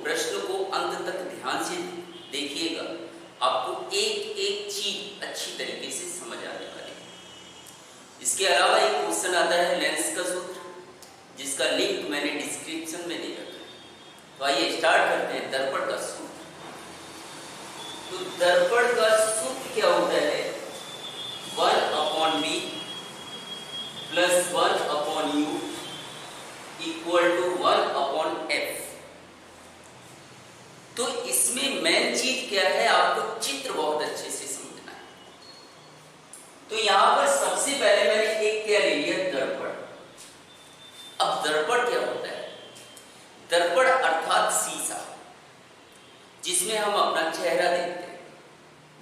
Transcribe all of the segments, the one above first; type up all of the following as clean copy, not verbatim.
प्रश्न को अंत तक ध्यान से देखिएगा, आपको एक एक चीज अच्छी तरीके से समझ आने वाली है। इसके अलावा एक क्वेश्चन आता है लेंस का सूत्र, जिसका लिंक मैंने डिस्क्रिप्शन में दे रखा है। तो आइए स्टार्ट करते हैं। दर्पण का सूत्र। तो दर्पण का सूत्र क्या होता है? 1/b + 1/u = 1/f। तो इसमें मेन चीज क्या है, आपको चित्र बहुत अच्छे से समझना है। तो यहां पर सबसे पहले मैंने एक क्या ले लिया, दर्पण। अब दर्पण क्या होता है? दर्पण अर्थात शीशा, जिसमें हम अपना चेहरा देखते हैं।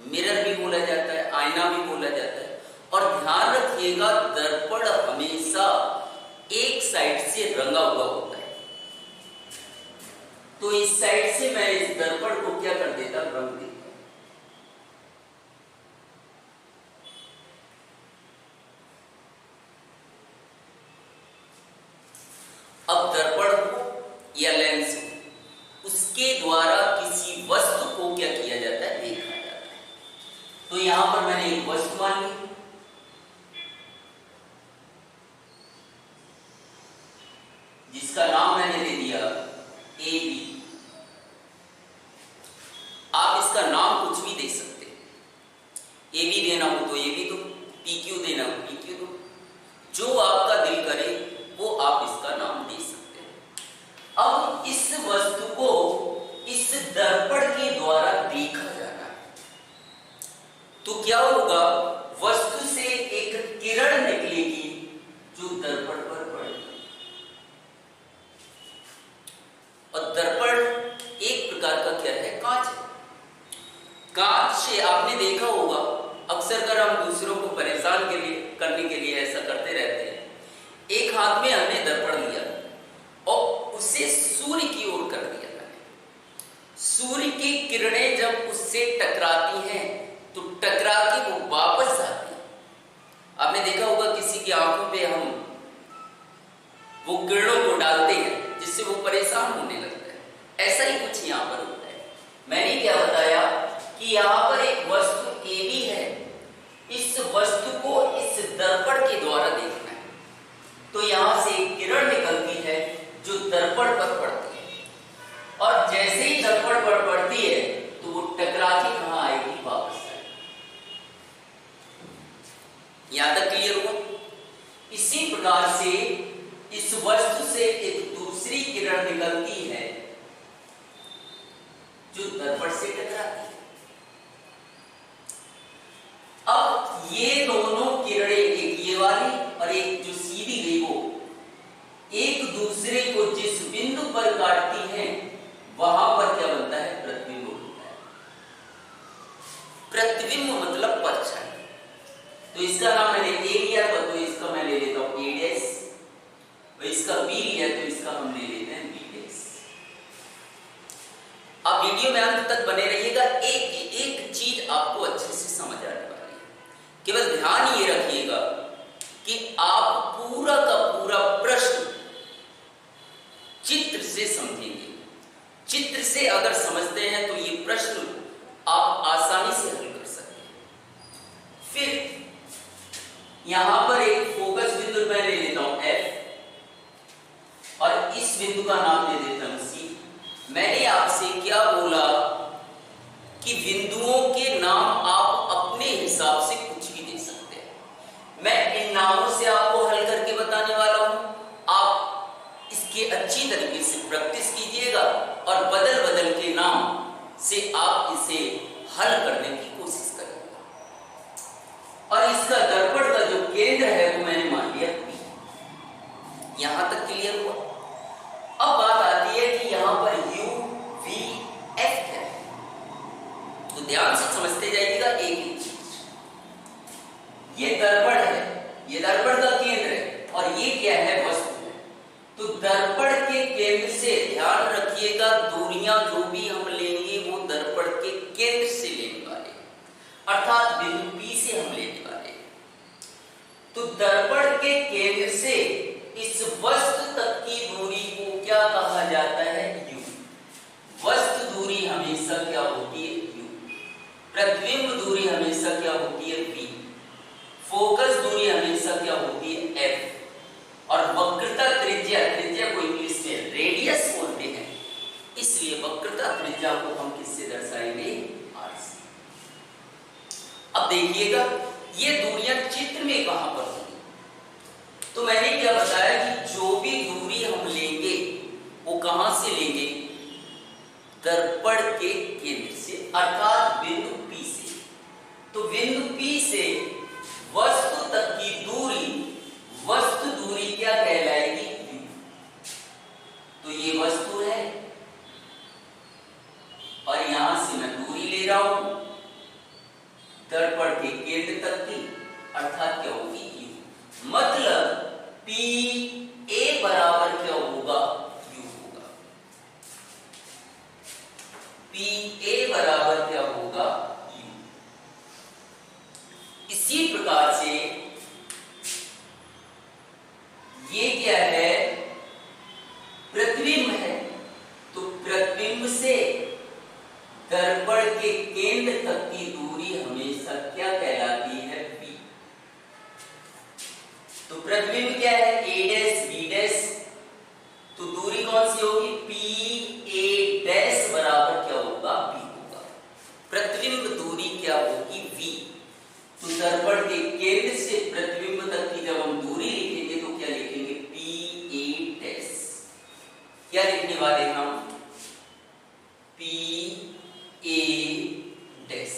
मिरर भी बोला जाता है, आईना भी बोला जाता है। और ध्यान रखिएगा, दर्पण हमेशा एक साइड से रंगा हुआ होता है। तो इस साइड से मैं इस दर्पण को क्या कर देता, रंग देता। अब दर्पण हो या लेंस हो, उसके द्वारा किसी वस्तु को क्या किया जाता है, देखा जाता है। तो यहां पर मैंने एक वस्तु मान ली, जिसका नाम मैंने दे दिया ए बी। आप इसका नाम कुछ भी दे सकते हैं। ए बी देना हो तो ए बी दो, पी क्यू देना हो पी क्यू दो, जो आपका दिल करे वो आप इसका नाम दे सकते हैं। अब इस वस्तु को इस दर्पण के द्वारा देखा जाना है। तो क्या होगा, वस्तु से एक किरण निकलेगी जो दर्पण पर पड़ेगी। और दर्पण एक प्रकार का क्या है, कांच है। कांच से आपने देखा होगा, अक्सर कर हम दूसरों को परेशान करने के लिए ऐसा करते रहते हैं। एक हाथ में हमने दर्पण लिया और उसे सूर्य की ओर कर दिया। सूर्य की किरणें जब उससे टकराती हैं तो टकरा के वो वापस आती है। आपने देखा होगा किसी की आंखों पे हम वो किरणों को डालते हैं, जिससे वो परेशान होने लगता है। ऐसा ही कुछ यहां पर होता है। मैंने क्या बताया कि यहां पर एक वस्तु ए बी है, इस वस्तु को इस दर्पण के द्वारा देखना है। तो यहां से एक किरण निकलती है जो दर्पण पर पड़ती है, और जैसे ही दर्पण पर पड़ती है तो वो टकरा के कहां आएगी, वापस आएगी। यहां तक क्लियर हुआ? इसी प्रकार से इस वस्तु से एक दूसरी किरण निकलती है जो दर्पण से टकराती है। अब ये दोनों किरणें, एक ये वाली और एक जो सीधी गई, वो एक दूसरे को जिस बिंदु पर काटती हैं, वहां पर क्या बनता है, प्रतिबिंब होता है। प्रतिबिंब मतलब परछाई। तो इसका नाम मैंने ए लिया था, तो इसका मैं ले लेता हूं ए डैश। इसका बी लिया तो इसका हम ले लेते हैं बी डैश। आप वीडियो में अंत तक बने रहिएगा, एक एक चीज आपको अच्छे से समझ आने वाली है। केवल ध्यान ये रखिएगा कि आप पूरा का पूरा प्रश्न चित्र से समझेंगे। चित्र से अगर समझते हैं तो ये प्रश्न आप आसानी से हल कर सकते हैं। फिर यहां पर एक फोकस बिंदु मैं ले लेता हूं F, और इस बिंदु का नाम दे देता हूं C। मैंने आपसे क्या बोला कि बिंदुओं के नाम आप अपने हिसाब से कुछ भी दे सकते हैं। मैं इन नामों से आपको हल करके बताने वाला हूं। आप इसकी अच्छी तरीके से प्रैक्टिस कीजिएगा और बदल बदल के नाम से आप इसे हल करने की कोशिश करेंगे। और इसका दर्पण का जो केंद्र है वो मैंने मान लिया P। यहां तक क्लियर हुआ? अब बात आती है कि यहां पर U, V, F है। तो ध्यान से समझते जाइएगा एक एक चीज। ये दर्पण है, ये दर्पण का केंद्र है, और ये क्या है, वस्तु है। तो दर्पण के केंद्र से ध्यान रखिएगा, दूरियां जो भी हम लेंगे वो दर्पण के केंद्र से लेने वाले, अर्थात बिंदु P से हम लेने वाले। तो दर्पण के केंद्र से इस वस्तु तक की दूरी को क्या कहा जाता है, U। हमेशा क्या होती है u, प्रतिबिंब दूरी हमेशा क्या होती है v, फोकस दूरी हमेशा क्या होती है f, और वक्रता त्रिज्या, त्रिज्या को इंग्लिश में रेडियस बोलते हैं, इसलिए वक्रता त्रिज्या को हम किससे दर्शाएंगे, r से। अब देखिएगा ये दूरियां चित्र में कहां पर होंगी, तो मैंने क्या बताया कि जो भी दूरी हम लेंगे वो कहां से लेंगे, दर्पण के केंद्र से, अर्थात बिंदु P से। तो बिंदु P से वस्तु तक की दूरी, वस्तु दूरी क्या कहलाएगी, u। तो ये वस्तु है और यहां से मैं दूरी ले रहा हूं दर्पण के केंद्र तक की, अर्थात क्या होगी u। मतलब PA बराबर क्या होगा, u होगा। PA बराबर क्या होगा, u। इसी प्रकार से ये क्या है, प्रतिबिंब है, तो प्रतिबिंब से दर्पण के केंद्र तक की दूरी हमेशा क्या कहलाती है, b। तो प्रतिबिंब क्या है, a डैश b डैश, तो दूरी कौन सी होगी, p a डैश बराबर क्या होगा, b होगा। प्रतिबिंब दूरी क्या होगी, v। तो दर्पण के केंद्र से प्रतिबिंब तक की जब हम दूरी लिखेंगे तो क्या लिखेंगे, p a डैश। क्या लिखने वाले हम, p a डैश।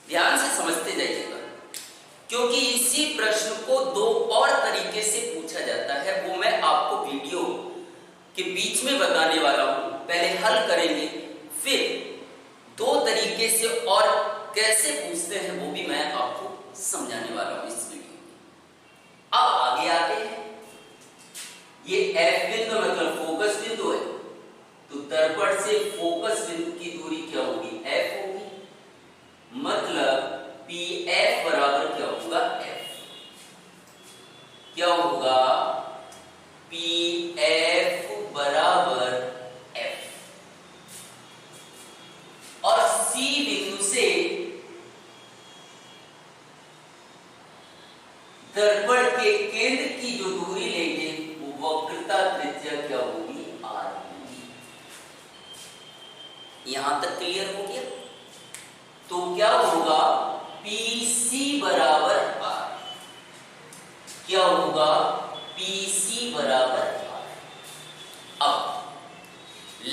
ध्यान से समझते जाइएगा, क्योंकि इसी प्रश्न को दो और तरीके से पूछा जाता है, वो मैं आपको वीडियो के बीच में बताने वाला हूं। पहले हल करेंगे, फिर दो तरीके से और कैसे पूछते हैं वो भी मैं आपको समझाने वाला हूं इस वीडियो में। अब आगे आते हैं, ये F बिंदु मतलब फोकस बिंदु है, तो दर्पण से फोकस बिंदु की दूरी क्या होगी, f होगी। मतलब PF बराबर क्या होगा, f। क्या होगा, PF बराबर f। और C बिंदु से दर्पण के केंद्र की जो दूरी लेंगे वो वक्रता त्रिज्या क्या होगी, r होगी। यहां तक क्लियर हो गया। तो क्या होगा, PC बराबर r। क्या होगा, PC बराबर r। अब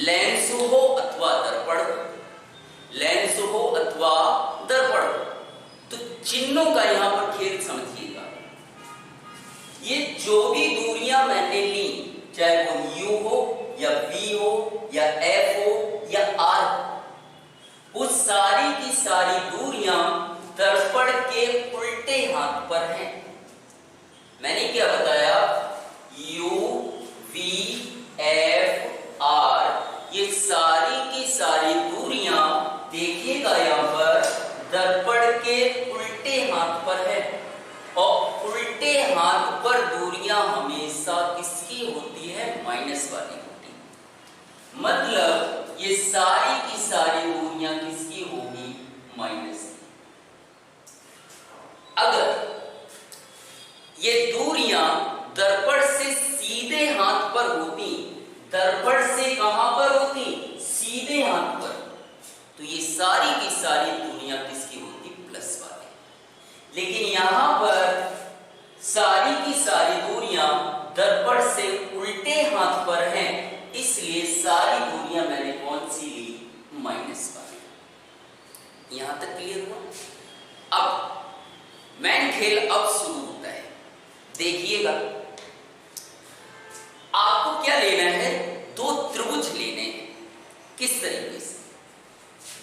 लेंस हो अथवा दर्पण हो, लेंस हो अथवा दर्पण हो, तो चिन्हों का यहां पर खेल समझिएगा। ये जो भी दूरियां मैंने ली, चाहे वो u हो या v हो या f हो या r हो, वो सारी की सारी दूरियां दर्पण के उल्टे हाथ पर हैं। मैंने क्या बताया, u v f r, ये सारी की सारी दूरियां देखिएगा यहां पर दर्पण के उल्टे हाथ पर है, और उल्टे हाथ पर दूरियां हमेशा किसकी होती है, माइनस वाली होती है। मतलब ये सारी की सारी दूरियां किसकी होगी, माइनस। अगर ये दूरियां दर्पण से सीधे हाथ पर होती, दर्पण से कहां पर होती, सीधे हाथ पर, तो ये सारी की सारी दूरियां किसकी होती, प्लस वाली। लेकिन यहां पर सारी की सारी दूरियां दर्पण से उल्टे हाथ पर हैं, इसलिए सारी दूरियां मैंने कौन सी ली, माइनस वाली। यहां तक क्लियर हुआ। अब मेन खेल अब शुरू होता है, देखिएगा। आपको क्या लेना है, दो त्रिभुज लेने हैं। किस तरीके से,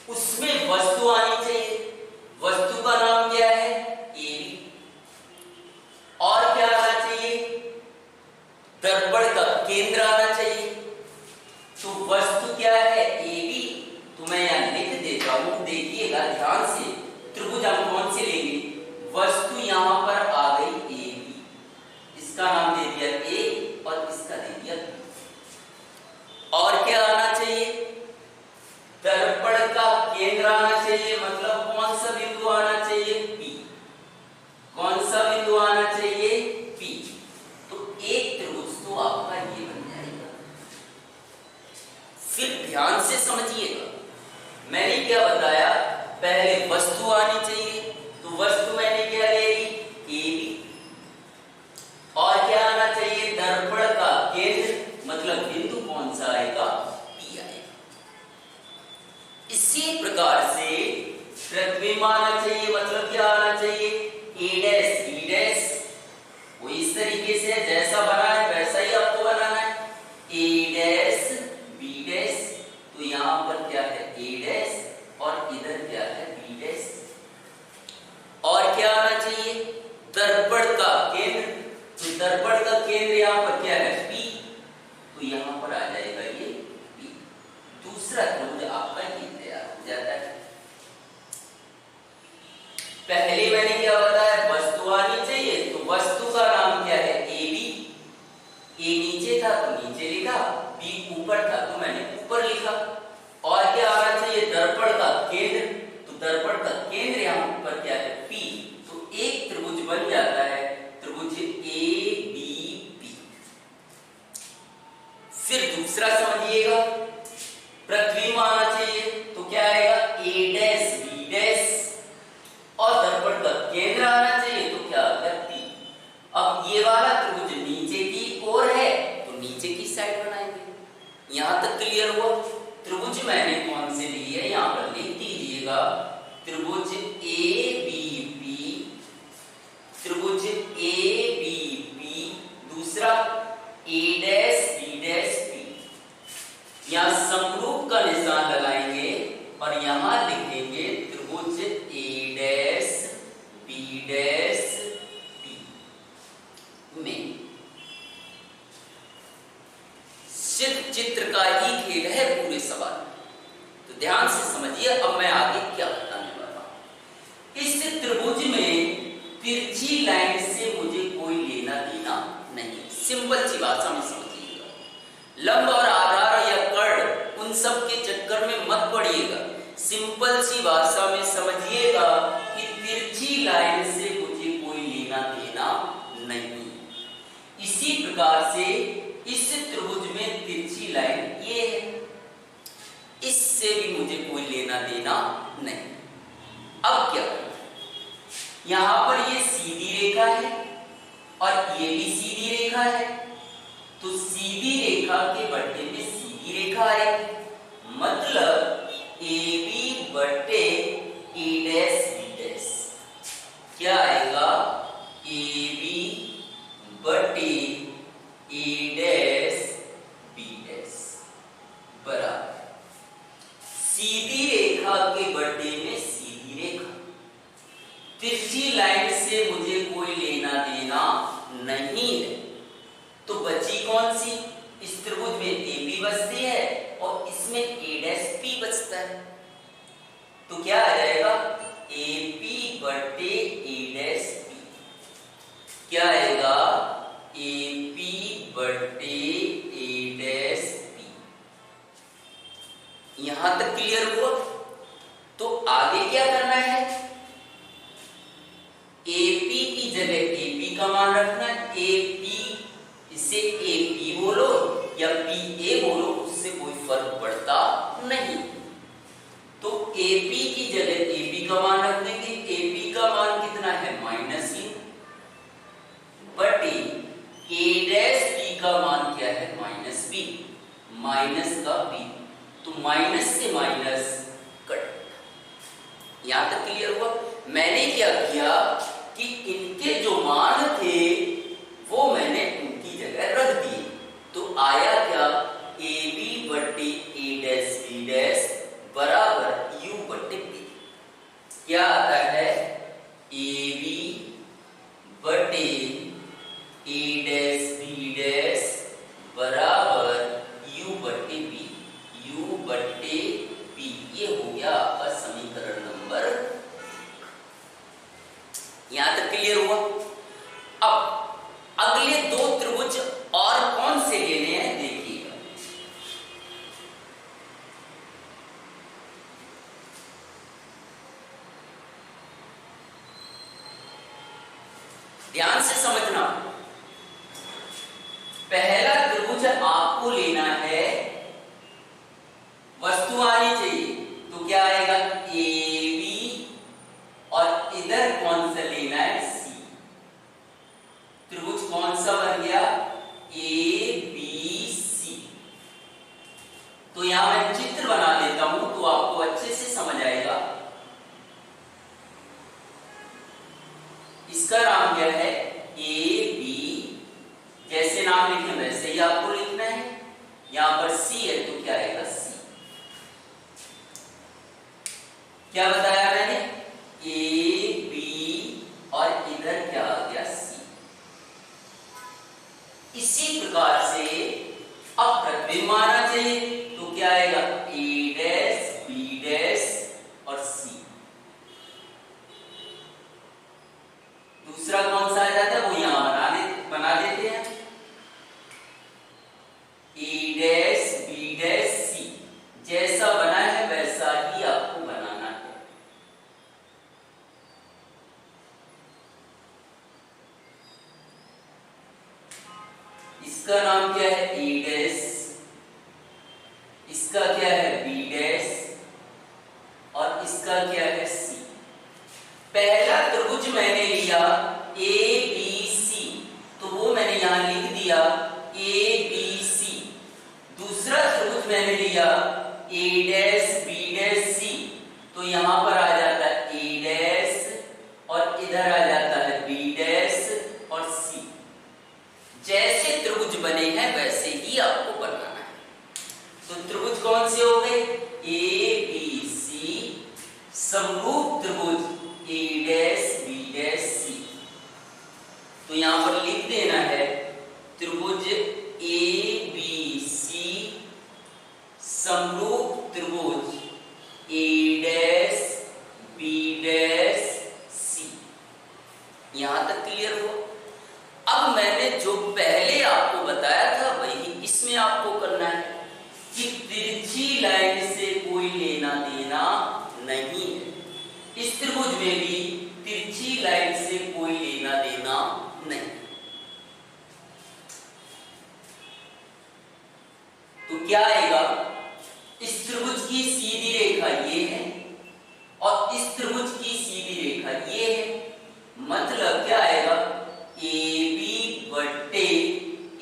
उसमें वस्तु आनी चाहिए, वस्तु का नाम क्या है, AB। और क्या आना चाहिए, दर्पण का केंद्र आना चाहिए। तो वस्तु क्या है, AB। तो मैं यहां लिख देता हूं, देखिएगा ध्यान से। त्रिभुज हम कौन से लेंगे, वस्तु यहां पर आ गई AB, इसका नाम दे दिया A और इसका दे दिया B। और क्या आना चाहिए, ध्यान से समझिएगा, मैंने क्या बताया, पहले वस्तु आनी चाहिए, तो वस्तु मैंने क्या ले ली, ए बी, और क्या आना चाहिए, दर्पण का केंद्र, मतलब बिंदु कौन सा आएगा, पी आएगा। इसी प्रकार से प्रतिबिंब आना चाहिए, मतलब क्या आना चाहिए, ए डैश बी डैश, वो इस तरीके से जैसा बना है वैसा ही आपको बनाना है, ए डैश बी डैश, तो यहां पर क्या है, ए डैश, और इधर क्या है, बी डैश, और क्या आना चाहिए, दर्पण का केंद्र, तो दर्पण का केंद्र यहां पर क्या है, पी, तो यहां पर आ जाएगा ये पी। दूसरा त्रिभुज आपका ये तैयार हो जाता है। पहले मैंने क्या बताया, वस्तु आनी चाहिए, तो वस्तु का नाम क्या है, ए बी, ए नीचे था तो नीचे लिखा, बी ऊपर था तो मैंने ऊपर लिखा, और क्या आना चाहिए, दर्पण का केंद्र, तो दर्पण का केंद्र यहां ऊपर क्या है, पी, तो एक त्रिभुज बन जाता है, त्रिभुज ए बी पी। फिर दूसरा समझिएगा, प्रतिबिंब आना चाहिए, तो क्या आएगा, ए डैश बी डैश, और दर्पण का केंद्र आना चाहिए, तो क्या होगा, पी। अब ये वाला त्रिभुज नीचे की ओर है, तो नीचे की साइड बनाएंगे। यहां तक क्लियर हुआ। त्रिभुज मैंने कौन से लिए है, यहां पर लिख दीजिएगा, त्रिभुज ए बी पी, त्रिभुज ए बी पी, दूसरा ए डैश बी डैश पी। यहां समरूप का निशान लगाएंगे और यहां लिखेंगे त्रिभुज ए डैश बी डैश पी में। सिर्फ चित्र का ही खेल है पूरे सवाल, तो ध्यान से समझिए। अब मैं आगे क्या बताने वाला हूं। इस त्रिभुज में तिरछी लाइन से मुझे कोई लेना देना नहीं, सिंपल सी भाषा में समझिएगा। लंब और आधार या कर्ण उन सब के चक्कर में मत पड़िएगा, सिंपल सी भाषा में समझिएगा कि तिरछी लाइन से मुझे कोई लेना देना नहीं। इसी प्रकार से इस त्रिभुज में तिरछी लाइन ये है, इससे भी मुझे कोई लेना देना नहीं। अब क्या करना, यहां पर ये सीधी रेखा है और ये भी सीधी रेखा है, तो सीधी रेखा के बट्टे में सीधी रेखा आएगी, मतलब ए बी बट्टे ए डैश बी डैश क्या आएगा, ए बी बट्टे ए डैश बी डैश बराबर सीधी रेखा के बट्टे में सीधी रेखा। तिरछी लाइन से मुझे कोई लेना देना नहीं है, तो बची कौन सी, इस त्रिभुज में ए बी बचती है और इसमें ए डैश पी बचता है, तो क्या आ जाएगा, ए पी बट्टे ए डैश पी क्या आएगा, ए पी बट्टे ए डैश पी। यहां तक क्लियर हुआ। तो आगे क्या करना है, एपी की जगह एपी का मान रखना है, एपी इसे एपी बोलो या पी ए बोलो, उससे कोई फर्क पड़ता नहीं। तो एपी की जगह एपी का मान रख देंगे, एपी का मान कितना है, -3 बटे ए डैश पी का मान क्या है, -b, माइनस का b, तो माइनस से माइनस कट। यहां तक क्लियर हुआ। मैंने क्या किया कि इनके जो मान थे वो मैंने उनकी जगह रख दिए, तो आया क्या, ए बी बट्टे ए डैश बी डैश बराबर यू बट्टे पी। क्या आता है, ए बी बट्टे ए डैश बी डैश बराबर यू बट्टे पी, यू बट्टे पी। ये हो गया आपका समीकरण नंबर। यहां तक क्लियर हुआ। अब अगले दो त्रिभुज और कौन से लेने हैं देखिएगा। ध्यान से समझना। पहला त्रिभुज आपको लेना है तो यहां मैं चित्र बना देता हूं तो आपको अच्छे से समझ आएगा। इसका नाम क्या है? ए बी, जैसे नाम लिखे वैसे ही आपको लिखना है। यहां पर सी है तो क्या आएगा? सी। क्या बताया मैंने? ए बी और इधर क्या आ गया? सी। इसी प्रकार से अब प्रतिबिंब आना चाहिए तो क्या आएगा? ए डैश, बी डैश और सी। दूसरा कौन सा आ जाता है? वो यहां बना देते हैं। ए डैश, बी डैश, सी। जैसा बना है वैसा ही आपको बनाना है। इसका नाम क्या है? A dash. इसका क्या है? B dash. और इसका क्या है? सी। पहला त्रिभुज मैंने लिया ए बी सी, तो वो मैंने यहां लिख दिया ए बी सी। दूसरा त्रिभुज मैंने लिया ए डैश, बी डैश, सी, तो यहां पर आ जाता है ए डैश और इधर आ जाता है बी डैश और सी। जैसे त्रिभुज बने हैं वैसे ही आपको बनाना है। तो त्रिभुज कौन से हो गए? ए बी सी समरूप त्रिभुज ए डैश, बी डैश, सी। तो यहां पर लिख देना है त्रिभुज ए बी सी समरूप त्रिभुज ए डैश, बी डैश, सी। यहां तक क्लियर हुआ? अब मैंने जो पहले आपको बताया था वही इसमें आपको करना है कि तिरछी लाइन से कोई लेना देना नहीं है। इस त्रिभुज में भी तिरछी लाइन से कोई लेना देना नहीं। तो क्या आएगा? इस त्रिभुज की सीधी रेखा ये है और इस त्रिभुज की सीधी रेखा ये है। मतलब क्या आएगा? ए बी बट्टे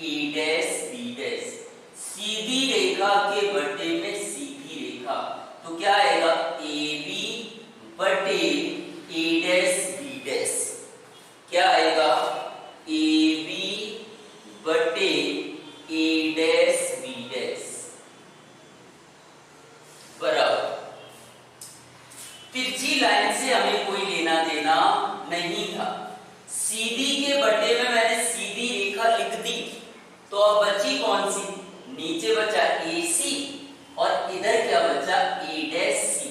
ए डैश, बी डैश। सीधी रेखा के बट्टे में सीधी रेखा, तो क्या आएगा? ए बी बटे ए डैश, बी डैश। क्या आएगा? ए बी बटे ए डैश, बी डैश बराबर। तिरछी लाइन से हमें कोई लेना देना नहीं था। सीधी के बटे में मैंने सीधी रेखा लिख दी, तो अब बची कौन सी? नीचे बचा ए सी और इधर क्या बचा? ए डैश, सी।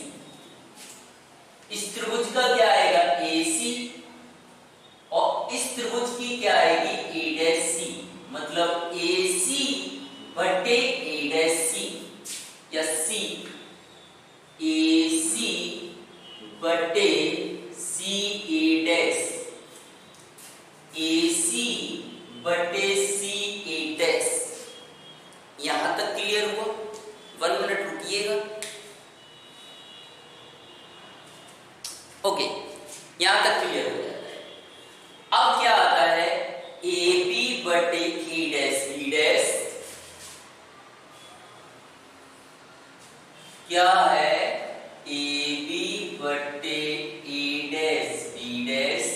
इस त्रिभुज का क्या आएगा? ए सी और इस त्रिभुज की क्या आएगी? ए डैश, सी। मतलब ए सी बटे ए डैश, सी या सी ए सी बटे सी ए डैश, ए सी बटे सी ए डैश। यहां तक क्लियर हुआ? 1 मिनट रुकिएगा। ओके, यहां तक क्लियर हो जाता है। अब क्या आता है? ए बी बटे ए डैश, बी डैश क्या है? ए बी बटे ए डैश, बी डैश।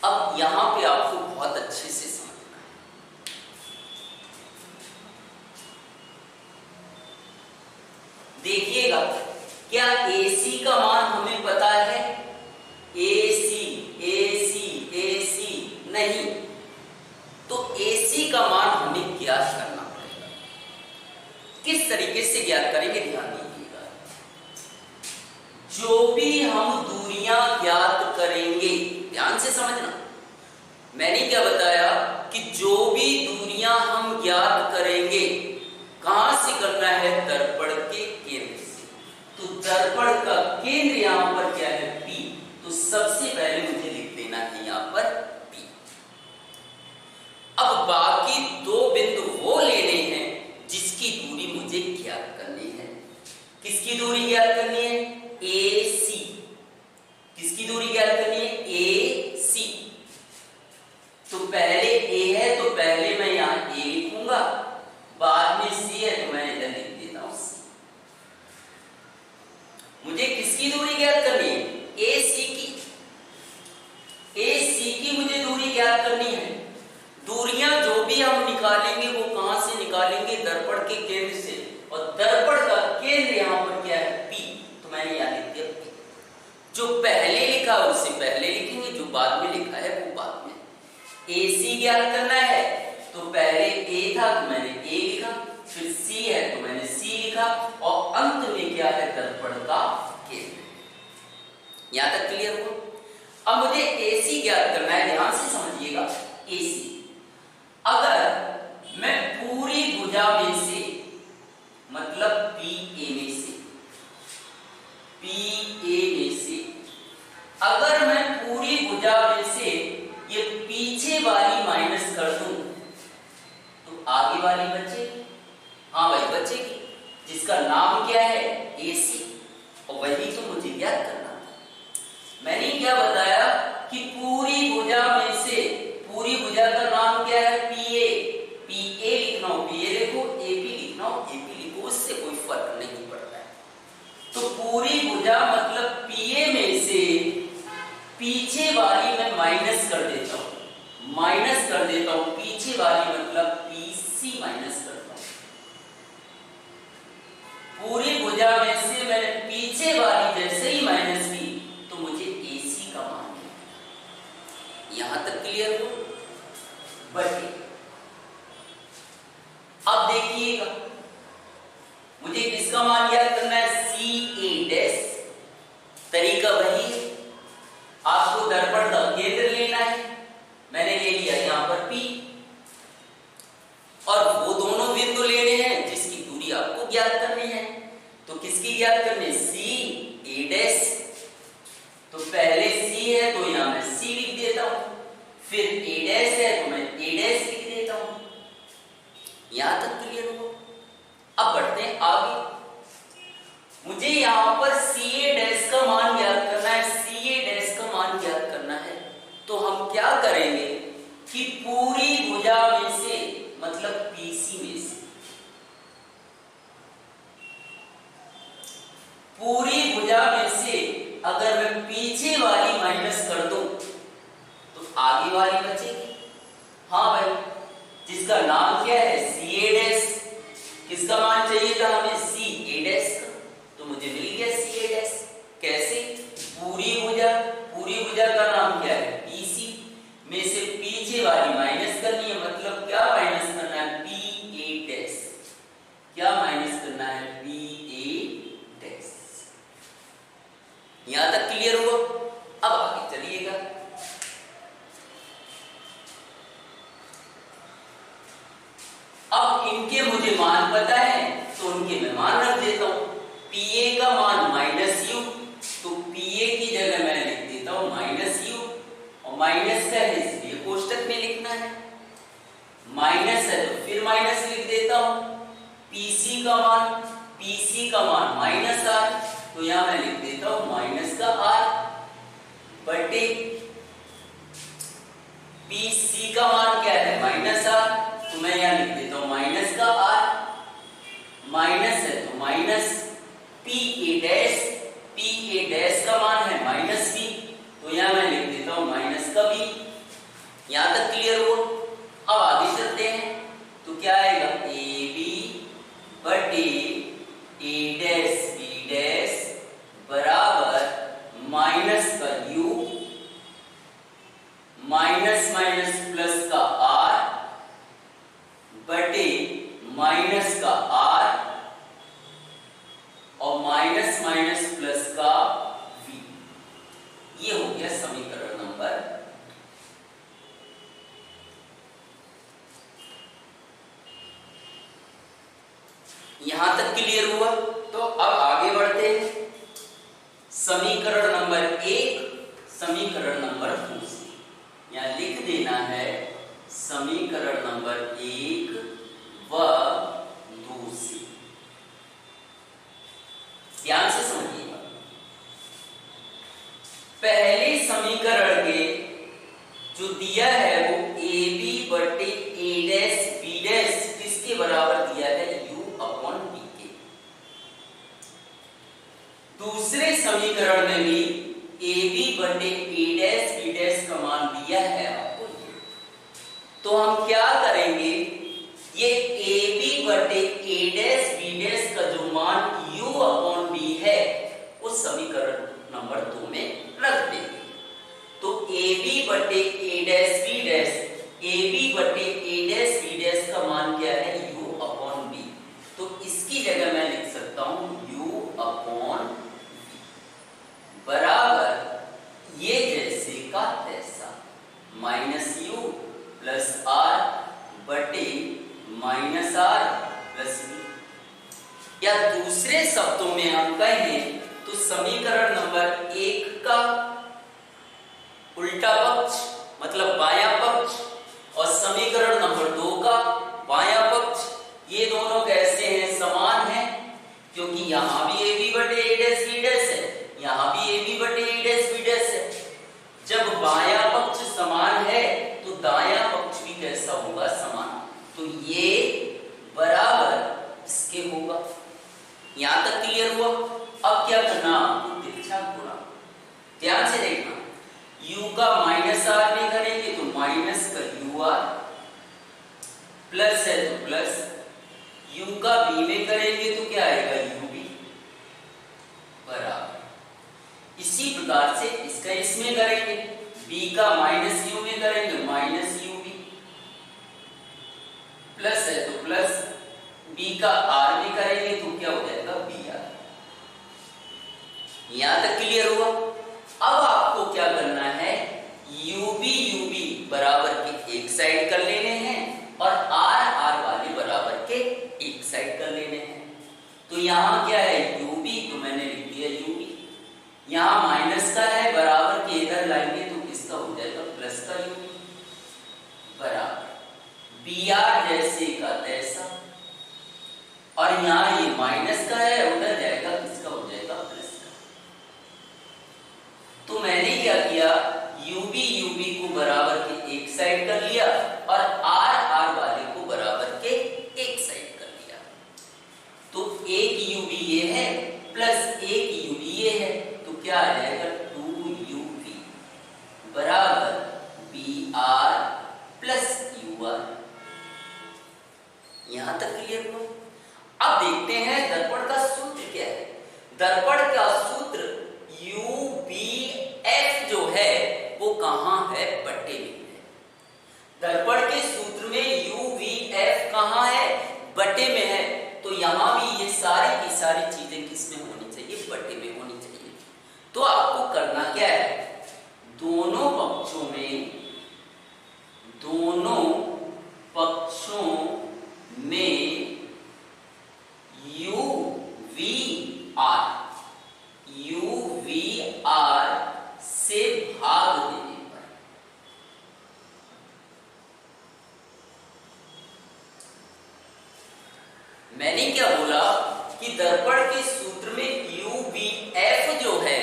अब यहां पे आपको बहुत अच्छे से समझना है। देखिएगा, क्या AC का मान हमें पता है? AC नहीं, तो AC का मान हमें ज्ञात करना पड़ेगा। किस तरीके से ज्ञात करेंगे? ध्यान दीजिएगा। जो भी हम दूरियां ज्ञात करेंगे, ध्यान से समझना, मैंने क्या बताया कि जो भी दूरियां हम ज्ञात करेंगे कहां से करना है? दर्पण के केंद्र से। तो दर्पण का केंद्र यहां पर क्या है? P। तो सबसे पहले मुझे लिख देना है यहां पर P। अब बाकी दो बिंदु वो लेने हैं जिसकी दूरी मुझे ज्ञात करनी है। किसकी दूरी ज्ञात करनी है? AC। किसकी दूरी ज्ञात करनी है? AC। तो पहले A है तो पहले मैं यहां A लिखूंगा, बाद में C है तो मैं इधर बाद में लिखा है वो बाद में। AC ज्ञात करना है तो पहले A था तो मैंने A लिखा, फिर C है तो मैंने C लिखा और अंत में क्या है दर्पण का केंद्र। यहां तक क्लियर हो? अब मुझे AC ज्ञात करना है, ध्यान से समझिएगा। AC अगर मैं पूरी भुजा में से मतलब PA में से अगर मैं पूरी भुजा में से ये पीछे वाली माइनस कर दूं तो आगे वाली बचेगी। हाँ भाई बचेगी, जिसका नाम क्या है AC, और वही तो मुझे ज्ञात करना था। मैंने क्या बताया कि पूरी भुजा में से, पूरी भुजा का नाम क्या है PA लिखना हो PA लिखो, AP लिखना हो AP लिखो, उससे कोई फर्क नहीं पड़ता है। तो पूरी भुजा मतलब PA में से पीछे वाली मैं माइनस कर देता हूं, पीछे वाली मतलब PC माइनस करता हूं। पूरी भुजा में से मैंने पीछे वाली जैसे ही माइनस की तो मुझे AC का मान मिला। यहां तक क्लियर हो? बटे अब देखिएगा मुझे किसका मान याद करना है, CA'। तरीका वही है, आपको दर्पण का केंद्र लेना है। मैंने ले लिया यहां पर P और वो दोनों बिंदु लेने हैं जिसकी दूरी आपको ज्ञात करनी है। तो किसकी ज्ञात करनी है, CA'। तो पहले C है तो यहां मैं C लिख देता हूं, फिर A' है तो मैं A' लिख देता हूं। यहां तक क्लियर हो? अब बढ़ते हैं आगे। मुझे यहां पर CA' का मान ज्ञात करना है, CA' का मान ज्ञात करना है। तो हम क्या करेंगे कि पूरी भुजा में से मतलब PC में से, पूरी भुजा में से अगर मैं पीछे वाली माइनस कर दूं तो आगे वाली बचेगी। हाँ भाई, जिसका नाम क्या है CA'। किसका मान चाहिए था हमें, CA' का, तो मुझे मिल गया CA'। कैसे? पूरी भुजा का नाम क्या है PC में से पीछे वाली माइनस करनी है, मतलब क्या माइनस करना है PA'। क्या माइनस करना है PA'। यहां तक क्लियर हुआ? अब आगे चलिएगा। अब इनके मुझे मान पता है तो उनके मैं मान रख देता हूं। PA का मान -u, तो PA की जगह मैं लिख देता हूं -u, और माइनस का है इसलिए कोष्टक में लिखना है। माइनस है तो फिर माइनस लिख देता हूं। PC का मान -r, तो यहां मैं लिख देता हूं माइनस का r बटे PC का मान क्या है -r, तो मैं यहां लिख देता हूं माइनस का r। माइनस है तो माइनस PA', का मान है -b, तो यहां मैं लिख देता हूं माइनस का b। यहां तक क्लियर हो? अब आगे चलते हैं तो क्या आएगा, AB बटे A', बराबर माइनस का u, माइनस प्लस का r बटे माइनस का r और माइनस प्लस का v। ये हो गया समीकरण नंबर। यहां तक क्लियर हुआ? तो अब आगे बढ़ते हैं। समीकरण नंबर 1, समीकरण नंबर 2 से यहां लिख देना है समीकरण नंबर 1 व 2 से। ध्यान से समझिएगा। पहले समीकरण के जो दिया है वो AB बटे A', किसके बराबर दिया है, U/B के। दूसरे समीकरण में भी AB बटे A', का मान दिया है आपको। तो हम क्या करेंगे, ये AB बटे A', का जो मान U/B है उस समीकरण नंबर 2 में रख देंगे। तो ए बी बटे A dash B dash, A B बटे ए डैश बी डैश का मान क्या है, u अपॉन b। तो इसकी जगह मैं लिख सकता हूं u अपॉन बराबर ये जैसे का तैसा माइनस u प्लस r बटे माइनस r प्लस b। या दूसरे शब्दों में हम कहें तो समीकरण नंबर 1 का उल्टा पक्ष मतलब बायां पक्ष और समीकरण नंबर 2 का बायां पक्ष, ये दोनों कैसे हैं, समान हैं, क्योंकि यहां भी ए बी बटे ए डैश बी डैश है, यहां भी ए बी बटे ए डैश बी डैश है। जब बायां पक्ष समान है तो दायां पक्ष भी कैसा होगा, समान। तो ये बराबर इसके होगा। यहां तक क्लियर हुआ। अब क्या करना, तिरछा गुणा। ध्यान से देखना, u का माइनस आर में करेंगे तो माइनस का यू आर, प्लस है तो प्लस, u का b में करेंगे तो क्या आएगा, u b बराबर। इसी प्रकार से इसका इसमें करेंगे, b का माइनस u में करेंगे माइनस u b, प्लस है तो प्लस, b का r में करेंगे तो क्या हो जाएगा, b r। यहां तक क्लियर हुआ। अब आपको क्या करना है, ub बराबर के एक साइड कर लेने हैं और r वाले बराबर के एक साइड कर लेने हैं। तो यहां क्या है, ub तो मैंने लिख दिया ub, यहां माइनस का है बराबर के इधर लाएंगे तो किसका हो जाएगा, प्लस का ub बराबर br जैसे का तैसा, और यहां ये माइनस का है उधर जाएगा किसका हो जाएगा, प्लस का। तो मैंने क्या किया, ub को बराबर के एक साइड कर लिया और r वाले को बराबर के एक साइड कर लिया। तो एक ub ये है प्लस एक ub ये है, तो क्या आ जाएगा, 2ub बराबर br प्लस ur। यहां तक क्लियर हुआ। अब देखते हैं दर्पण का सूत्र क्या है। दर्पण का सूत्र UBF जो है वो कहां है, बट्टे में है। दर्पण के सूत्र में UVF कहां है, बट्टे में है। तो यहां भी ये सारी की सारी चीजें किसमें होनी चाहिए, बट्टे में होनी चाहिए। तो आपको करना क्या है, दोनों पक्षों में UVR से भाग देने पर मैंने क्या बोला कि दर्पण के सूत्र में UVF जो है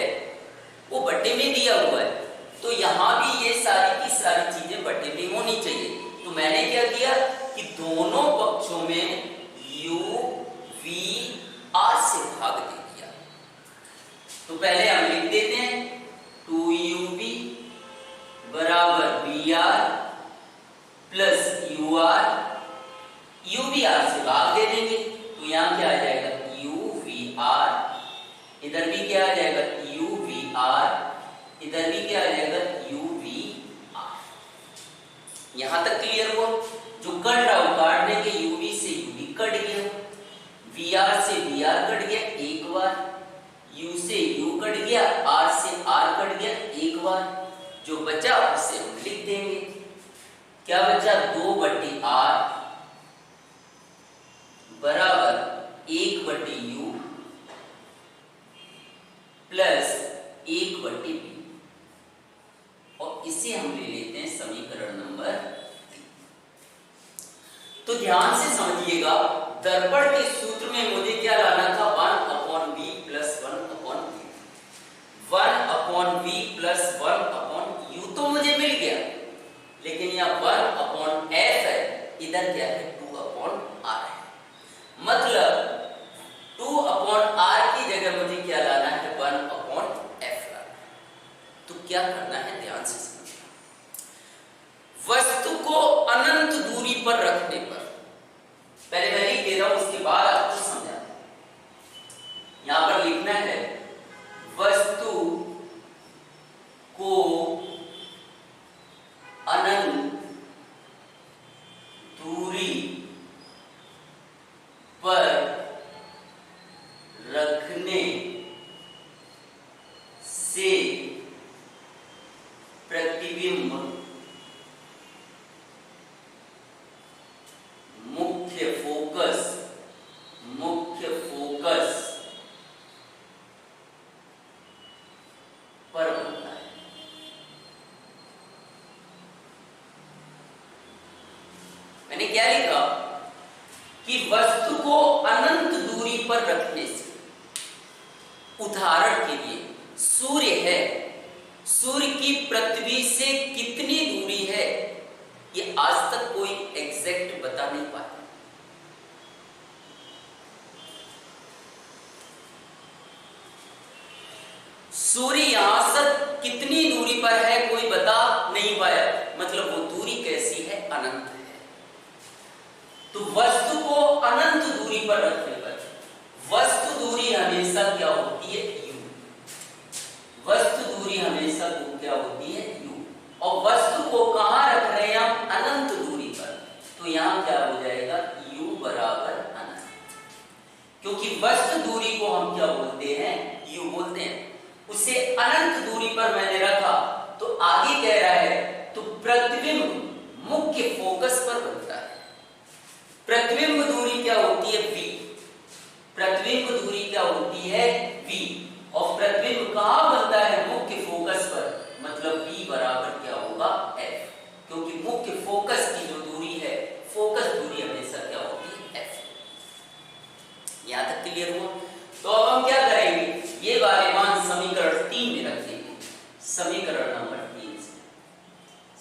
वो बट्टे में दिया हुआ है, तो यहां भी ये सारी की सारी चीजें बट्टे में होनी चाहिए। तो मैंने क्या किया कि दोनों पक्षों में UVR से भाग दे दिया। तो पहले हम लिख देते हैं 2UV बराबर BR प्लस UR, UVR से भाग दे देंगे तो यहां क्या आ जाएगा, UVR, इधर भी क्या आ जाएगा, UVR, इधर भी क्या आ जाएगा, UVR। यहां तक क्लियर हुआ। जो कट रहा हूं काटने के UV से UV कट गया, VR से VR कट गया एक बार, U से U कट गया, R से R कट गया एक बार। जो बचा उसे हम लिख देंगे, क्या बचा, 2/R बराबर 1/U प्लस 1/B, और इसे हम ले लेते हैं समीकरण नंबर 3। तो ध्यान से समझिएगा, दर्पण के सूत्र में मुझे क्या लाना था, 1/V plus 1/V, 1/V plus 1/U तो मुझे मिल गया, लेकिन यह 1/F है, इधर क्या है, 2/R है। मतलब 2/F क्या लिखा कि वस्तु को अनंत दूरी पर रखने से, उदाहरण के लिए सूर्य है, सूर्य की पृथ्वी से कितनी दूरी है, ये आज तक कोई एग्जैक्ट बता नहीं पाया। सूर्य यहां से कितनी दूरी पर है कोई बता नहीं पाया, मतलब वो दूरी कैसी है, अनंत है। तो वस्तु को अनंत दूरी पर रखने पर वस्तु दूरी हमेशा क्या होती है, u। वस्तु दूरी हमेशा क्या होती है, u। और वस्तु को कहां रख रहे हैं हम, अनंत दूरी पर, तो यहां क्या हो जाएगा, u बराबर अनंत। क्योंकि वस्तु दूरी को हम क्या बोलते हैं, u बोलते हैं। उसे अनंत दूरी पर मैंने रखा, तो आगे कह रहा है तो प्रतिबिंब मुख्य फोकस पर बनता है। प्रतिबिंब दूरी क्या होती है, v। प्रतिबिंब दूरी क्या होती है, v। और प्रतिबिंब कहां बनता है, मुख्य फोकस पर, मतलब v बराबर क्या होगा, f। क्योंकि मुख्य फोकस की जो दूरी है, फोकस दूरी हमेशा क्या होती है, f। यहां तक क्लियर हुआ। तो अब हम क्या करेंगे, ये वाले मान समीकरण 3 में रख देंगे, समीकरण नंबर 3 से,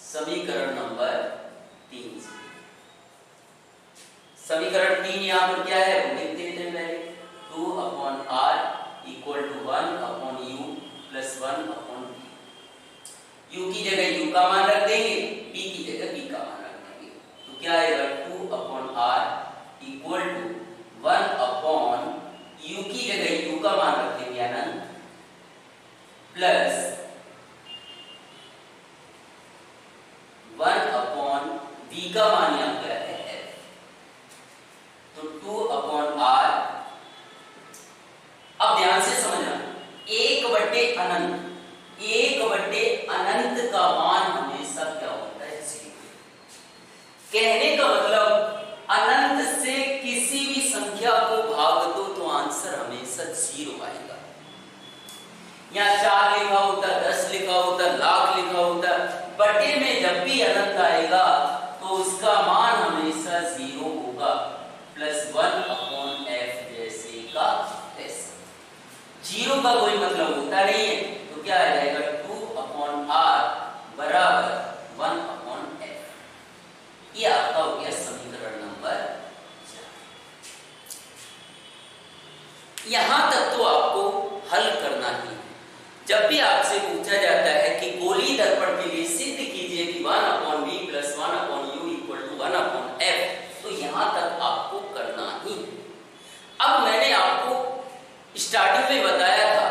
समीकरण नंबर 3 से। समीकरण 3 यहां पर क्या है, वो लिख देते हैं पहले, 2/r = 1/u + 1/v। u की जगह u का मान रख देंगे, p की जगह p का मान रख देंगे, तो क्या आएगा, 2/r = 1/, u की जगह u का मान रख देंगे अनंत, प्लस 1/v का मान यहां क्या है, f। तो 2/r, अब ध्यान से समझना, 1/अनंत, 1/अनंत का मान हमेशा क्या होता है, 0। कहने का मतलब अनंत से किसी भी संख्या को भाग दो तो आंसर हमेशा 0 आएगा। यहाँ 4 लिखा होता, 10 लिखा होता, लाख लिखा होता, बटे में जब भी अनंत आएगा तो उसका मान हमेशा 0 होगा, +1/f जैसे का ऐसे। 0 का कोई मतलब होता नहीं है, तो क्या आ जाएगा, 2/r बराबर 1/f। ये आपका हो गया समीकरण नंबर 4। यहां तक तो आपको हल करना ही है। जब भी आपसे पूछा जाता है कि गोली दर्पण के लिए सिद्ध कीजिए कि 1/v + 1/u = 1/f, तो यहां तक आपको करना ही है। अब मैंने आपको स्टार्टिंग में बताया था,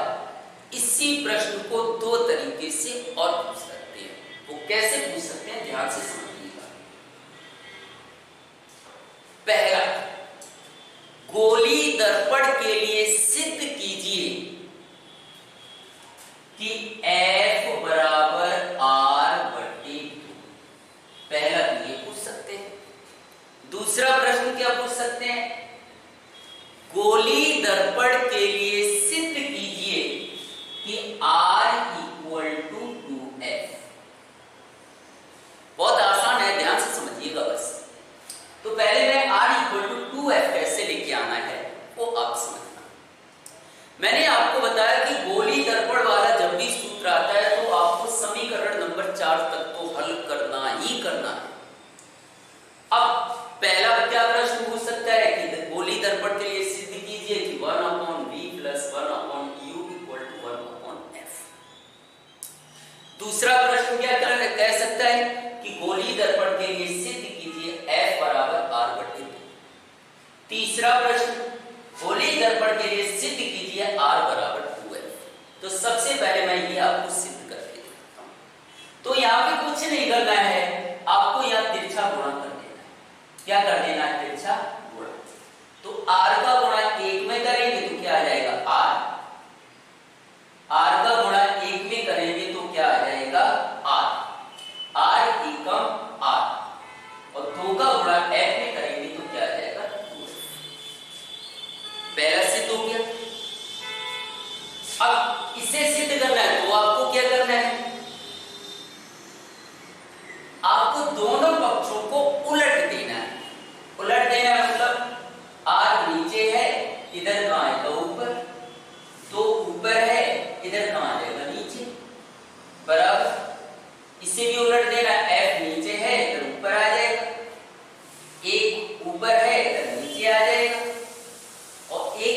इसी प्रश्न को 2 तरीके से और पूछ सकते हैं। वो कैसे पूछ सकते हैं, ध्यान से समझिएगा। पहला, गोली दर्पण के लिए सिद्ध कीजिए कि f बराबर r/2। पहला तो ये पूछ सकते हैं। दूसरा प्रश्न क्या पूछ सकते हैं, गोली दर्पण के लिए सिद्ध कीजिए कि r = 2f। बहुत आसान है, ध्यान से समझिएगा बस। तो पहले मैं r = 2f कैसे लेके आना है वो आप समझना। मैंने आपको बताया कि गोली दर्पण वाला जब भी सूत्र आता है तो आपको समीकरण नंबर 4 तक तो हल करना ही करना है। अब पहला क्या प्रश्न पूछ सकता है कि गोली दर्पण के लिए सिद्ध कीजिए कि 1/v + 1/u = 1/f। दूसरा प्रश्न क्या कह सकता है कि गोली दर्पण के लिए सिद्ध कीजिए f बराबर r/2। तीसरा प्रश्न, गोली दर्पण के लिए सिद्ध कीजिए r बराबर 2f। तो सबसे पहले मैं ये आपको सिद्ध करके दिखाता हूं। तो यहाँ पे कुछ नहीं करना है, आपको यहाँ तिरछा गुणा कर देना है। क्या कर देना है, तिरछा गुणा। तो r का गुणा 1 में करेंगे तो क्या आ जाएगा, r का गुणा 1 में करेंगे तो क्या आ जाएगा, r एकम r, और 2 का गुणा f में करेंगे तो क्या आ जाएगा, 2f। पहला सिद्ध हो गया। अब इसे सिद्ध करना है तो आपको क्या करना है, आपको दोनों पक्षों को उलट देना है।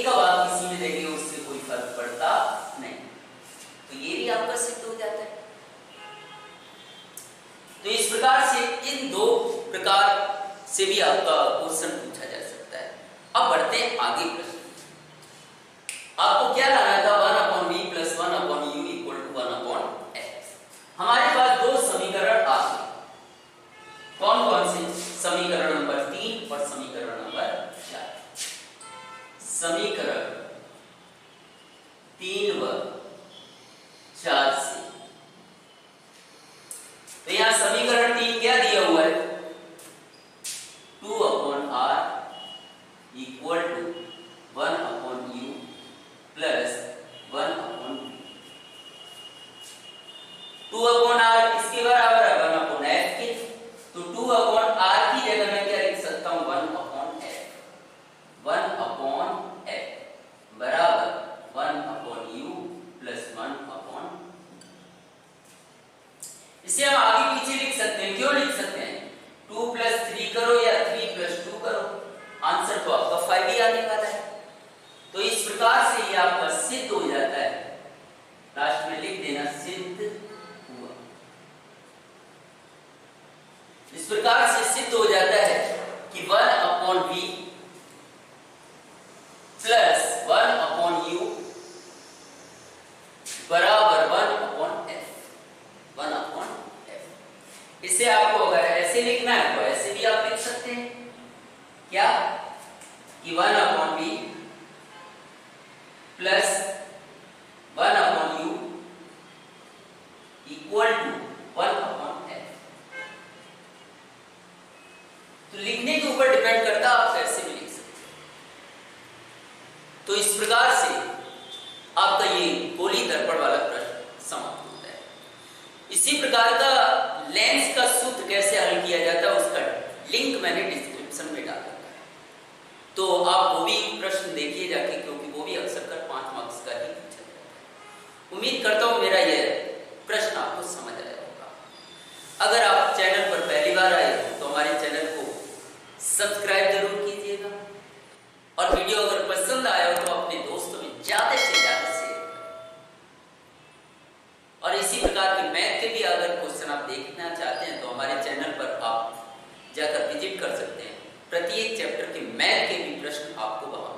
कब आप किसी में देंगे उससे कोई फर्क पड़ता नहीं। तो ये भी आपका सिद्ध हो जाता है। तो इस प्रकार से इन दो प्रकार से भी आपका क्वेश्चन पूछा जा सकता है। अब बढ़ते हैं आगे प्रश्न। आपको क्या लाना था 1/v + 1/u = 1/x। हमारे पास दो समीकरण आ गए। कौन कौन से? समीकरण नंबर 3 और समीकरण नंबर 4। समीकरण 3 व 4 से तो यहां समीकरण 3 क्या दिया हुआ है? 2/r = 1/u + 1/v। 2/r किसके बराबर है? 1/f के। तो 2/r की जगह मैं क्या लिख सकता हूं? 1/f। 1/f बराबर 1/u + 1/v। इसे हम आगे पीछे लिख सकते हैं। क्यों लिख सकते हैं? 2 + 3 करो या 3 + 2 करो, आंसर तो आपका 5 ही आने वाला है। तो इस प्रकार से ये आपका सिद्ध हो जाता है। लास्ट में लिख देना सिद्ध हुआ। इस प्रकार से सिद्ध हो जाता है कि 1/v + 1/u बराबर 1/f। 1/f। इसे आपको अगर ऐसे लिखना है तो ऐसे भी आप लिख सकते हैं। क्या? कि 1/v + 1/u = 1/f। तो लिखने के ऊपर डिपेंड करता है, आप कैसे भी लिख सकते हैं। तो इस प्रकार से आपका ये गोली दर्पण वाला प्रश्न समाप्त होता है। इसी प्रकार का लेंस का सूत्र कैसे हल किया जाता है उसका लिंक मैंने डिस्क्रिप्शन में डाला है। तो आप वो भी प्रश्न देखिए जाके, क्योंकि वो भी अक्सर कर 5 मार्क्स का ही पूछा जाता है। उम्मीद करता हूं मेरा यह प्रश्न आपको समझ आया होगा। अगर आप चैनल पर पहली बार आए हो तो हमारे चैनल को सब्सक्राइब जरूर कीजिएगा, और वीडियो अगर पसंद आया हो तो अपने दोस्तों में ज्यादा से ज्यादा शेयर करें। और इसी प्रकार के मैथ के भी अगर क्वेश्चन आप देखना चाहते हैं तो हमारे चैनल पर आप जाकर विजिट कर सकते हैं। प्रत्येक चैप्टर के मैथ के भी प्रश्न आपको वहां